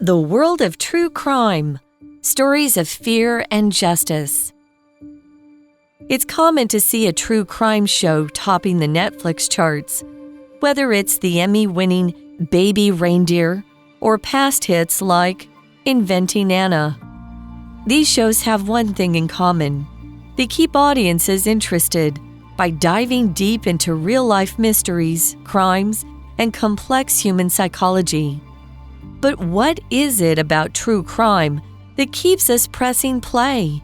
The world of true crime, stories of fear and justice. It's common to see a true crime show topping the Netflix charts, whether it's the Emmy-winning Baby Reindeer or past hits like Inventing Anna. These shows have one thing in common. They keep audiences interested by diving deep into real-life mysteries, crimes, and complex human psychology. But what is it about true crime that keeps us pressing play?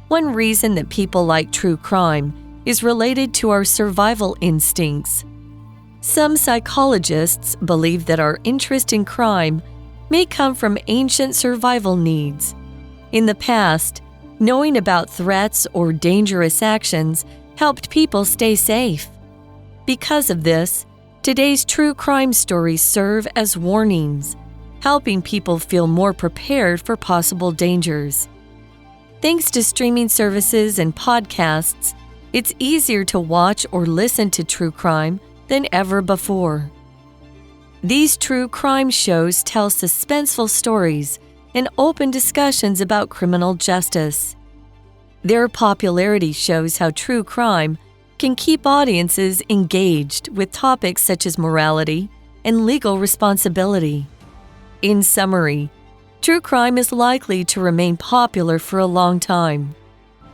One reason that people like true crime is related to our survival instincts. Some psychologists believe that our interest in crime may come from ancient survival needs. In the past, knowing about threats or dangerous actions helped people stay safe. Because of this, today's true crime stories serve as warnings, helping people feel more prepared for possible dangers. Thanks to streaming services and podcasts, it's easier to watch or listen to true crime than ever before. These true crime shows tell suspenseful stories and open discussions about criminal justice. Their popularity shows how true crime can keep audiences engaged with topics such as morality and legal responsibility. In summary, true crime is likely to remain popular for a long time,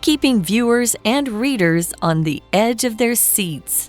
keeping viewers and readers on the edge of their seats.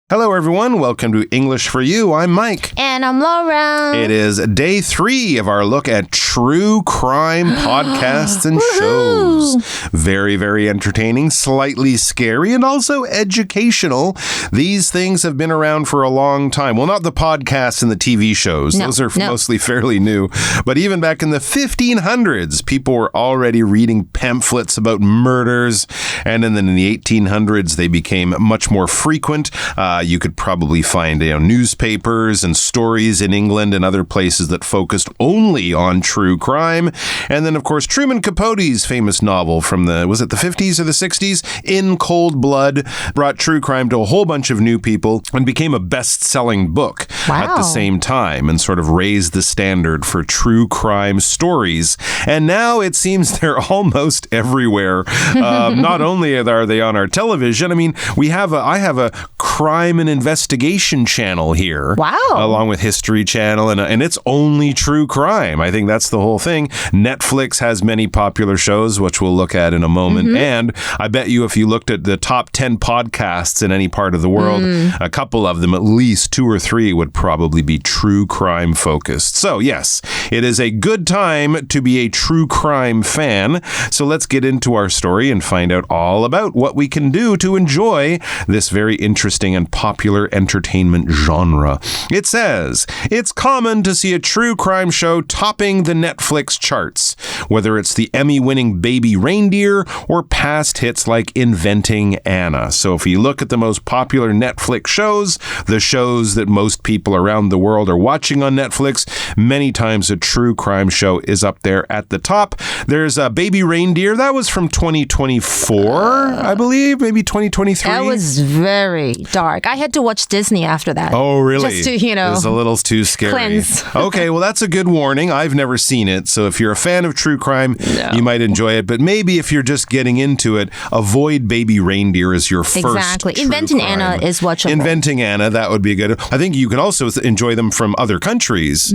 Hello, everyone. Welcome to English for You. I'm Mike. And I'm Laura. It is day 3 of our look at true crime podcasts and shows. Very, very entertaining, slightly scary, and also educational. These things have been around for a long time. Well, not the podcasts and the TV shows. Those are mostly fairly new. But even back in the 1500s, people were already reading pamphlets about murders. And then in the 1800s, they became much more frequent. You could probably find newspapers and stories in England and other places that focused only on true crime. And then, of course, Truman Capote's famous novel from the 50s or the 60s, In Cold Blood, brought true crime to a whole bunch of new people and became a best-selling book at the same time and sort of raised the standard for true crime stories. And now it seems they're almost everywhere. Not only are they on our television, I mean, I have a crime and investigation channel here. Wow. Along with History Channel, and it's only true crime. I think that's the whole thing. Netflix has many popular shows, which we'll look at in a moment. And I bet you if you looked at the top 10 podcasts in any part of the world, a couple of them, at least 2 or 3, would probably be true crime focused. So yes, it is a good time to be a true crime fan. So let's get into our story and find out all about what we can do to enjoy this very interesting and popular entertainment genre. It says, it's common to see a true crime show topping the Netflix charts, whether it's the Emmy-winning Baby Reindeer or past hits like Inventing Anna. So if you look at the most popular Netflix shows, the shows that most people around the world are watching on Netflix, many times a true crime show is up there at the top. There's a Baby Reindeer. That was from 2024, I believe, maybe 2023. That was very dark. I had to watch Disney after that. Oh, really? Just to, It was a little too scary. Cleanse. Okay, well, that's a good warning. I've never seen it, so if you're a fan of true crime, you might enjoy it. But maybe if you're just getting into it, avoid Baby Reindeer as your first Exactly. true Inventing crime. Anna is watchable. Inventing Anna, that would be good. I think you can also enjoy them from other countries.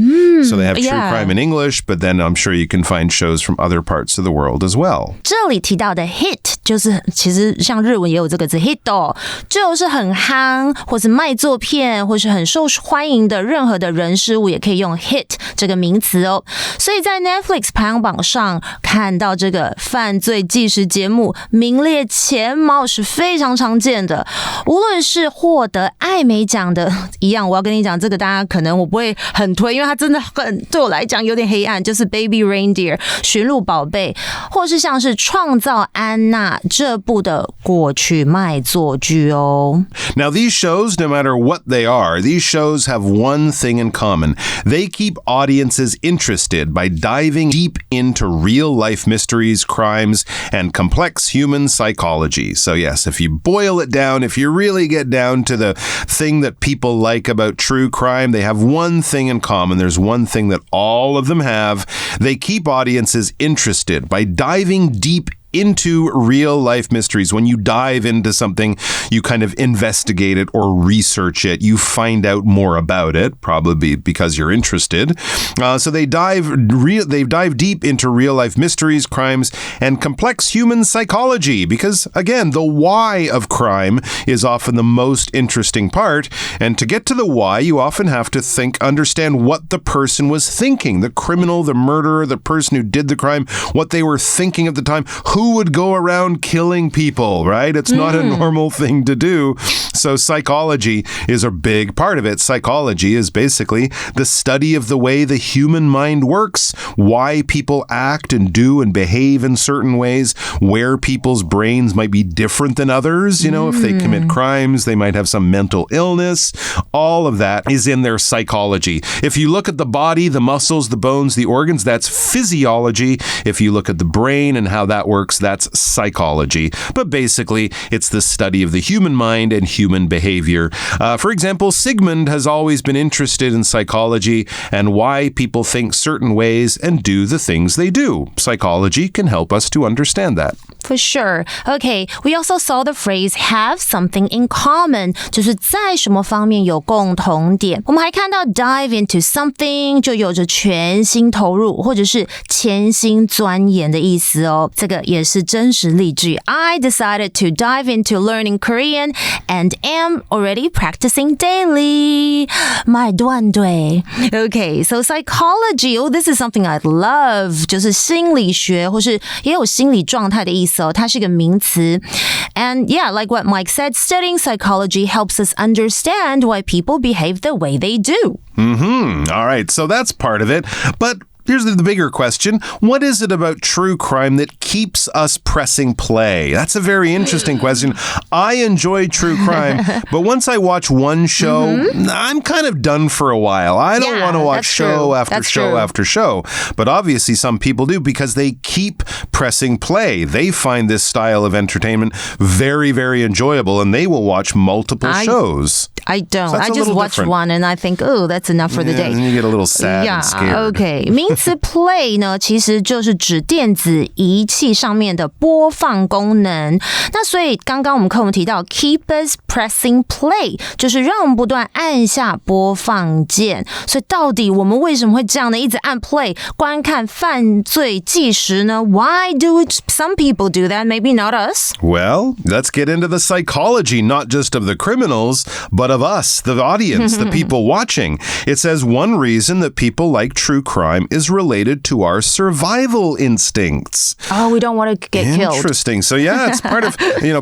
So they have true crime in English, but then I'm sure you can find shows from other parts of the world as well. 这里提到的 hit 就是其实像日文也有这个字 hit 就是很夯或是卖作片或是很受欢迎的任何的人事物也可以用 hit 这个名词哦。所以在 Netflix 排行榜上看到这个犯罪纪实节目名列前茅是非常常见的。无论是获得艾美奖的一样，我要跟你讲这个大家可能我不会很推，因为它真的很对我来讲有点黑暗，就是 Baby Reindeer 驯鹿宝贝，或是像是创造安娜这部的过去卖座句哦。Now, these shows, no matter what they are, these shows have one thing in common. They keep audiences interested by diving deep into real-life mysteries, crimes, and complex human psychology. So yes, if you boil it down, if you really get down to the thing that people like about true crime, they have one thing in common. There's one thing that all of them have. They keep audiences interested by diving deep into real-life mysteries. When you dive into something, you kind of investigate it or research it. You find out more about it, probably because you're interested. So they dive deep into real-life mysteries, crimes, and complex human psychology because, again, the why of crime is often the most interesting part. And to get to the why, you often have to understand what the person was thinking. The criminal, the murderer, the person who did the crime, what they were thinking at the time, who would go around killing people, right? It's not a normal thing to do. So psychology is a big part of it. Psychology is basically the study of the way the human mind works, why people act and do and behave in certain ways, where people's brains might be different than others. You know, if they commit crimes, they might have some mental illness. All of that is in their psychology. If you look at the body, the muscles, the bones, the organs, that's physiology. If you look at the brain and how that works, that's psychology. But basically, it's the study of the human mind and human behavior. For example, Sigmund has always been interested in psychology and why people think certain ways and do the things they do. Psychology can help us to understand that. For sure. Okay, we also saw the phrase have something in common, 就是在什么方面有共同点。我们还看到 dive into something 就有着全心投入或者是潜心钻研的意思哦。这个也是真实例句。I decided to dive into learning Korean and am already practicing daily. 买断对。Okay, so psychology, oh, this is something I love. 就是心理学或是也有心理状态的意思。So 它是个名词 And yeah, like what Mike said, studying psychology helps us understand why people behave the way they do. All right, so that's part of it. But here's the bigger question. What is it about true crime that keeps us pressing play? That's a very interesting question. I enjoy true crime, but once I watch one show, I'm kind of done for a while. I don't want to watch show after show after show. But obviously some people do because they keep pressing play. They find this style of entertainment very, very enjoyable, and they will watch multiple shows. I don't. So I just watch one and I think, oh, that's enough for the day. And you get a little sad and scared. Okay. 名词 play 呢，其实就是指电子仪器上面的播放功能。那所以刚刚我们课文提到 keep us pressing play 就是让我们不断按下播放键。所以到底我们为什么会这样的一直按 play 观看犯罪纪实呢？ Why do some people do that? Maybe not us. Well, let's get into the psychology, not just of the criminals, but of us, the audience, the people watching. It says one reason that people like true crime is related to our survival instincts. Oh, we don't want to get killed. Interesting. So yeah, it's part of,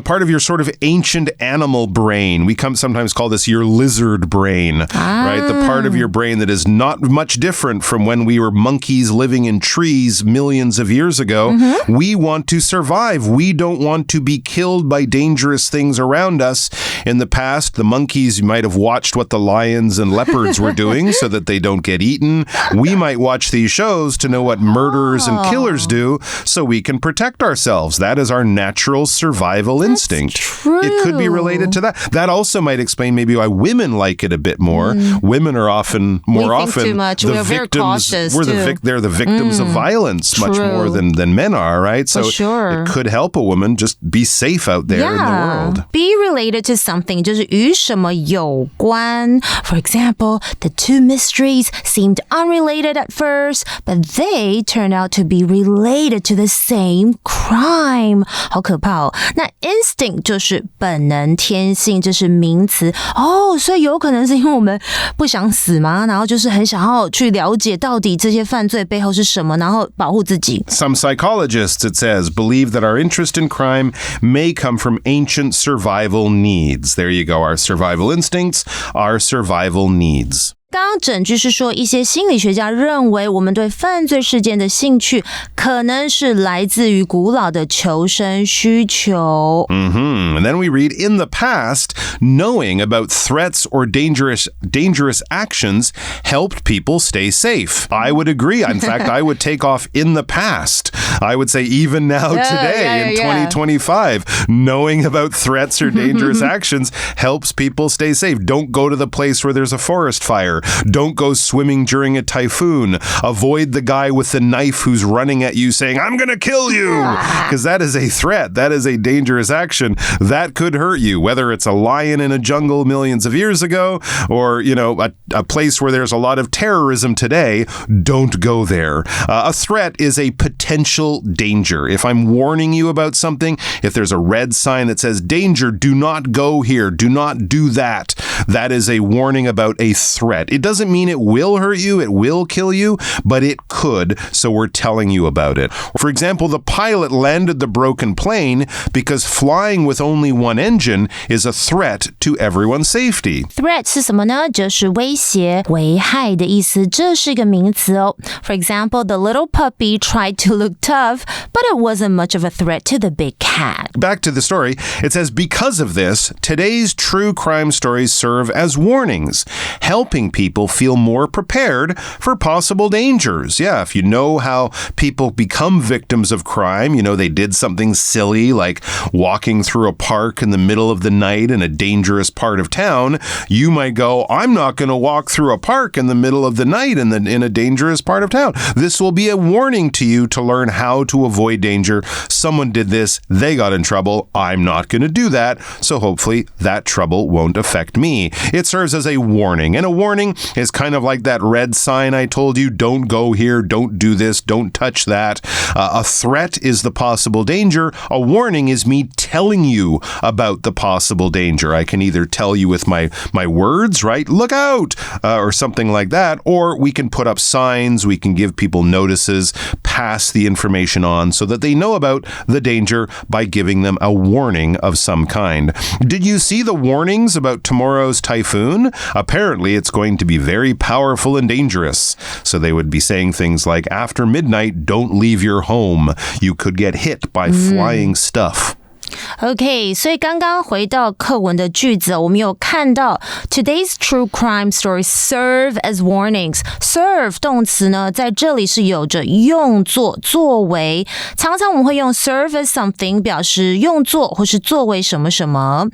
part of your sort of ancient animal brain. We sometimes call this your lizard brain, right? The part of your brain that is not much different from when we were monkeys living in trees millions of years ago. We want to survive. We don't want to be killed by dangerous things around us. In the past, the monkeys might have watched what the lions and leopards were doing so that they don't get eaten. We might watch these shows to know what murderers and killers do so we can protect ourselves. That is our natural survival instinct. True. It could be related to that. That also might explain maybe why women like it a bit more. Women are often too much. The We're very cautious they're the victims of violence much more than men are, right? So sure. It could help a woman just be safe out there in the world. Be related to something 就是与什么有关。For example, the two mysteries seemed unrelated at first, but they turned out to be related to the same crime. 好可怕哦。那 instinct 就是本能天性，这是名词哦，所以有可能是因为我们不想死嘛，然后就是很想要去了解到底这些犯罪背后是什么，然后保护自己。Some psychologists, it says, believe that our interest in crime may come from ancient survival needs. There you go, our survival instincts, our survival needs. 刚刚整句是说，一些心理学家认为，我们对犯罪事件的兴趣可能是来自于古老的求生需求。And then we read, in the past, knowing about threats or dangerous actions helped people stay safe. I would agree. In fact, I would take off in the past. I would say even now today in 2025, knowing about threats or dangerous actions helps people stay safe. Don't go to the place where there's a forest fire. Don't go swimming during a typhoon. Avoid the guy with the knife who's running at you saying, I'm going to kill you. Because that is a threat. That is a dangerous action. That could hurt you, whether it's a lion in a jungle millions of years ago or, a place where there's a lot of terrorism today. Don't go there. A threat is a potential danger. If I'm warning you about something, if there's a red sign that says, danger, do not go here, do not do that, that is a warning about a threat. It doesn't mean it will hurt you, it will kill you, but it could, so we're telling you about it. For example, the pilot landed the broken plane because flying with only one engine is a threat to everyone's safety. Threat 是什么呢？就是威胁、危害的意思，这是一个名词哦。For example, the little puppy tried to look tough, but it wasn't much of a threat to the big cat. Back to the story, it says, because of this, today's true crime stories serve as warnings, helping people feel more prepared for possible dangers. Yeah, if you know how people become victims of crime, they did something silly like walking through a park in the middle of the night in a dangerous part of town, you might go, I'm not going to walk through a park in the middle of the night in a dangerous part of town. This will be a warning to you to learn how to avoid danger. Someone did this, they got in trouble. I'm not going to do that, so hopefully that trouble won't affect me. It serves as a warning, and a warning is kind of like that red sign I told you, don't go here, don't do this, don't touch that. A threat is the possible danger. A warning is me telling you about the possible danger. I can either tell you with my words, right? Look out! Or something like that. Or we can put up signs, we can give people notices, pass the information on so that they know about the danger by giving them a warning of some kind. Did you see the warnings about tomorrow's typhoon? Apparently, it's going to be very powerful and dangerous. So they would be saying things like, after midnight, don't leave your home. You could get hit by flying stuff. OK， 所以刚刚回到课文的句子，我们有看到 Today's true crime stories serve as warnings. Serve 动词呢，在这里是有着用作、作为，常常我们会用 serve as something 表示用作或是作为什么什么。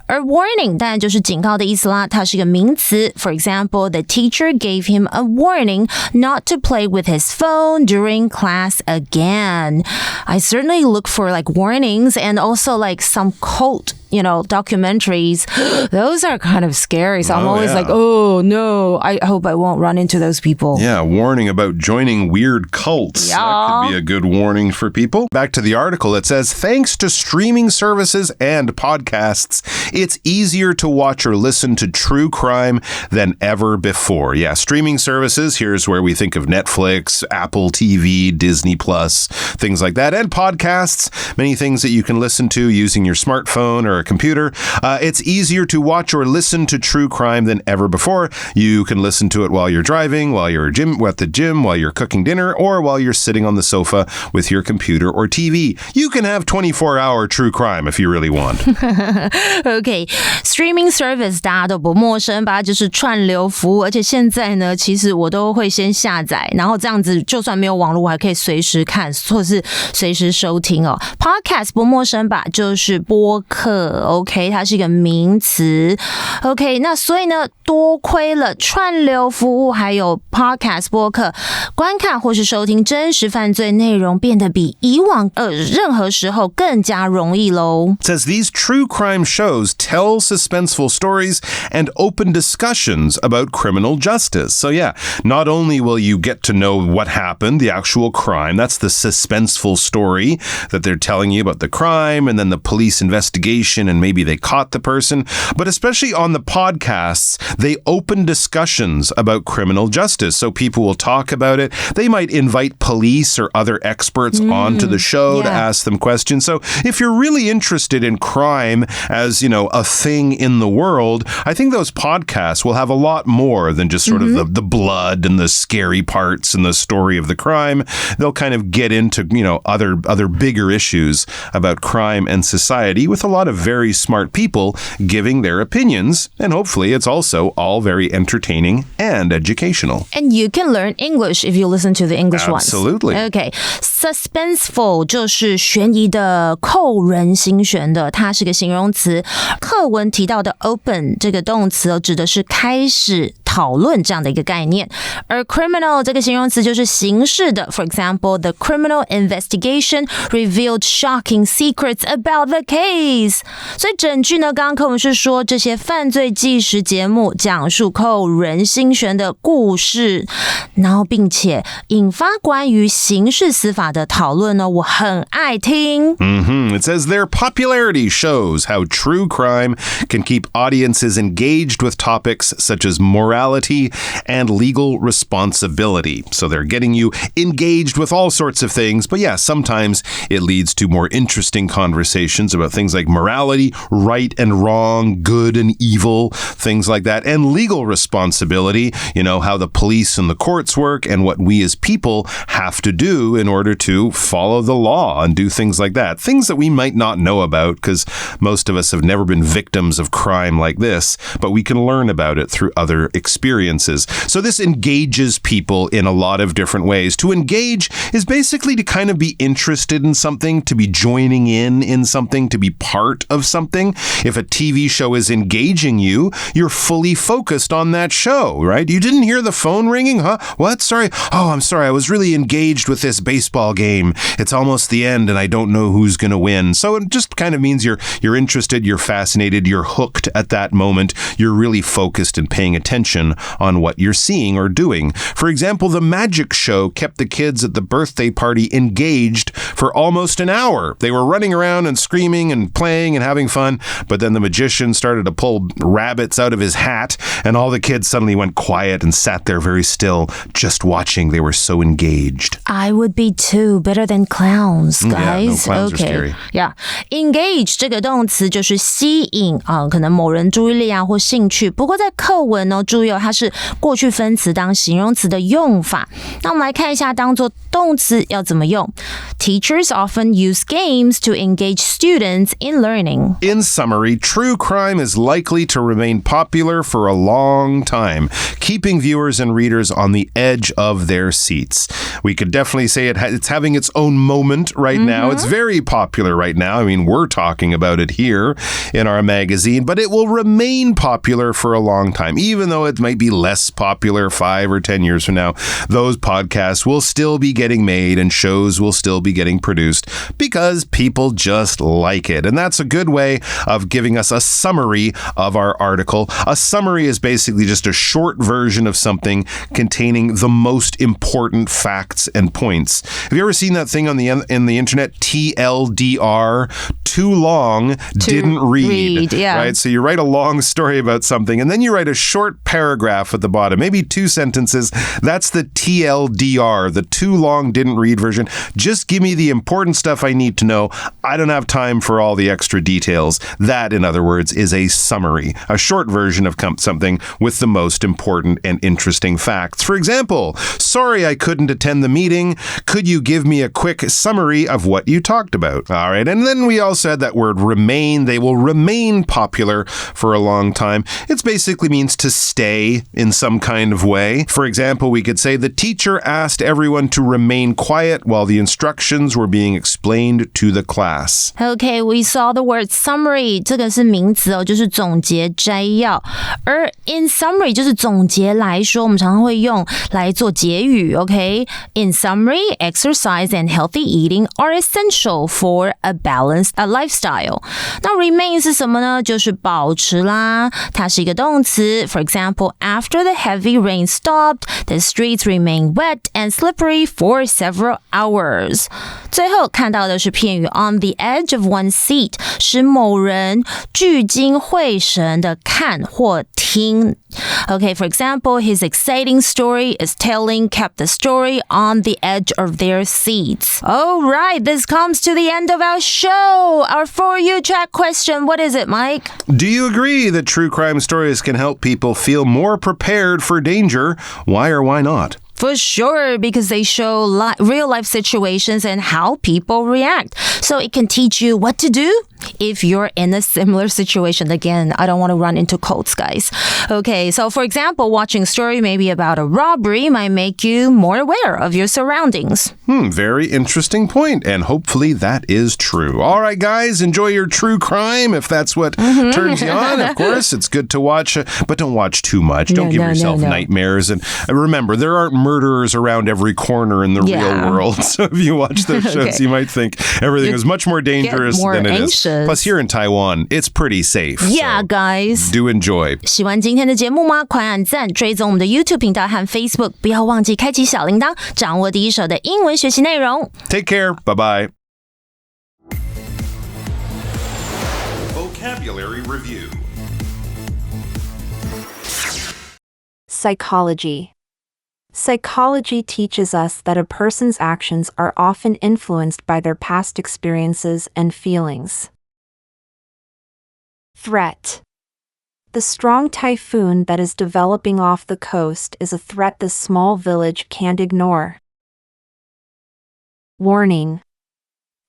而 warning 当然就是警告的意思啦，它是一个名词。For example, the teacher gave him a warning not to play with his phone during class again. I certainly look for warnings and also some cult, documentaries. Those are kind of scary. So I'm always oh no, I hope I won't run into those people. Yeah, warning about joining weird cults. Yeah. That could be a good warning for people. Back to the article, it says, thanks to streaming services and podcasts, it's easier to watch or listen to true crime than ever before. Yeah, streaming services, here's where we think of Netflix, Apple TV, Disney Plus, things like that. And podcasts, many things that you can listen to using your smartphone or a computer. It's easier to watch or listen to true crime than ever before. You can listen to it while you're driving, while you're at the gym, while you're cooking dinner, or while you're sitting on the sofa with your computer or TV. You can have 24-hour true crime if you really want. OK, streaming service 大家都不陌生吧，就是串流服务，而且现在呢，其实我都会先下载，然后这样子就算没有网络，我还可以随时看，或是随时收听哦。Podcast 不陌生吧，就是播客。OK， 它是一个名词。OK， 那所以呢，多亏了串流服务还有 Podcast 播客，观看或是收听真实犯罪内容变得比以往任何时候更加容易咯。It says these true crime shows tell suspenseful stories and open discussions about criminal justice. So yeah, not only will you get to know what happened, the actual crime, that's the suspenseful story that they're telling you about the crime and then the police investigation investigation and maybe they caught the person. But especially on the podcasts, they open discussions about criminal justice. So people will talk about it. They might invite police or other experts onto the show to ask them questions. So if you're really interested in crime as, a thing in the world, I think those podcasts will have a lot more than just sort of the blood and the scary parts and the story of the crime. They'll kind of get into, other bigger issues about crime and society with a lot of very smart people giving their opinions. And hopefully it's also all very entertaining and educational. And you can learn English if you listen to the English ones. Absolutely. Okay. Suspenseful 就是悬疑的、扣人心弦的，它是个形容词。课文提到的 open 这个动词指的是开始讨论这样的一个概念，而 criminal 这个形容词就是刑事的。For example, the criminal investigation revealed shocking secrets about the case. 所以整句呢，刚刚课文是说这些犯罪纪实节目讲述扣人心弦的故事，然后并且引发关于刑事司法的讨论呢，我很爱听。It says their popularity shows how true crime can keep audiences engaged with topics such as morality and legal responsibility. So they're getting you engaged with all sorts of things. But yeah, sometimes it leads to more interesting conversations about things like morality, right and wrong, good and evil, things like that. And legal responsibility, how the police and the courts work and what we as people have to do in order to follow the law and do things like that. Things that we might not know about because most of us have never been victims of crime like this, but we can learn about it through other experiences. So this engages people in a lot of different ways. To engage is basically to kind of be interested in something, to be joining in something, to be part of something. If a TV show is engaging you, you're fully focused on that show, right? You didn't hear the phone ringing, huh? What? Sorry. Oh, I'm sorry. I was really engaged with this baseball game. It's almost the end and I don't know who's going to win. So it just kind of means you're interested, you're fascinated, you're hooked at that moment. You're really focused and paying attention on what you're seeing or doing. For example, the magic show kept the kids at the birthday party engaged for almost an hour. They were running around and screaming and playing and having fun, but then the magician started to pull rabbits out of his hat and all the kids suddenly went quiet and sat there very still, just watching. They were so engaged. I would be too. Better than clowns, guys. Yeah, no, clowns are scary. Yeah. Engage 这个动词就是吸引可能某人注意力或兴趣。不过在课文注意它是过去分词当形容词的用法。那我们来看一下当作动词要怎么用。Teachers often use games to engage students in learning. In summary, true crime is likely to remain popular for a long time, keeping viewers and readers on the edge of their seats. We could definitely say it's having its own moment right now. It's very popular right now. I mean, we're talking about it here in our magazine, but it will remain popular for a long time. Even though it might be less popular 5 or 10 years from now, those podcasts will still be getting made and shows will still be getting produced because people just like it. And that's a good way of giving us a summary of our article. A summary is basically just a short version of something containing the most important facts and points. Have you ever seen that thing on in the internet? TLDR, too long, didn't read. Yeah. Right? So you write a long story about something and then you write a short paragraph at the bottom, maybe 2 sentences. That's the TLDR, the too long, didn't read version. Just give me the important stuff I need to know. I don't have time for all the extra details. That, in other words, is a summary, a short version of something with the most important and interesting facts. For example, sorry I couldn't attend the meeting. Could you give me a quick summary of what you talked about? All right. And then we also had that word remain. They will remain popular for a long time. It basically means to stay in some kind of way. For example, we could say the teacher asked everyone to remain quiet while the instructions were being explained to the class. Okay, we saw the word summary. 这个是名词就是总结摘要。而 in summary 就是总结来说，我们常常会用来做结语。Okay, in summary, exercise and healthy eating are essential for a balanced lifestyle。那 remain 是什么呢？就是保持啦，它是一个动词。For example, after the heavy rain stopped, the streets remained wet and slippery for several hours. 最后看到的是片语 on the edge of one's seat， 使某人聚精会神的看或听。Okay, for example, his exciting story is telling kept the story on the edge of their seats. All right, this comes to the end of our show. Our For You track question, what is it, Mike? Do you agree that true crime stories can help people feel more prepared for danger? Why or why not? For sure, because they show real-life situations and how people react. So it can teach you what to do if you're in a similar situation. Again, I don't want to run into quotes, guys. Okay, so for example, watching a story maybe about a robbery might make you more aware of your surroundings. Very interesting point, and hopefully that is true. All right, guys, enjoy your true crime if that's what turns you on. Of course, it's good to watch, but don't watch too much. Don't give yourself nightmares. And remember, there aren't murderers around every corner in the real world. So if you watch those shows, you might think everything is much more dangerous than it is. Plus, here in Taiwan, it's pretty safe. Yeah, so guys. Do enjoy. 喜欢今天的节目吗？快按赞，追踪我们的 YouTube 频道和 Facebook， 不要忘记开启小铃铛，掌握第一手的英文学习内容。Take care. Bye-bye. Vocabulary Review. Psychology. Psychology teaches us that a person's actions are often influenced by their past experiences and feelings. Threat. The strong typhoon that is developing off the coast is a threat this small village can't ignore. Warning.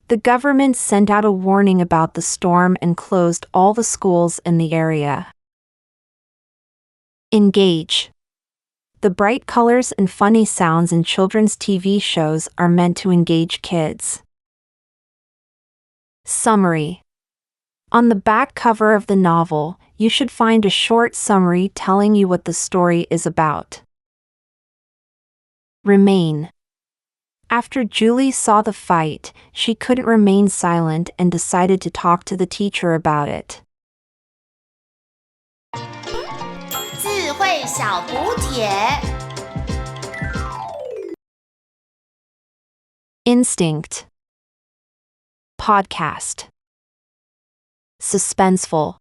The government sent out a warning about the storm and closed all the schools in the area. Engage. The bright colors and funny sounds in children's TV shows are meant to engage kids. Summary. On the back cover of the novel, you should find a short summary telling you what the story is about. Remain. After Julie saw the fight, she couldn't remain silent and decided to talk to the teacher about it. 智慧小补帖 Instinct. Podcast. Suspenseful.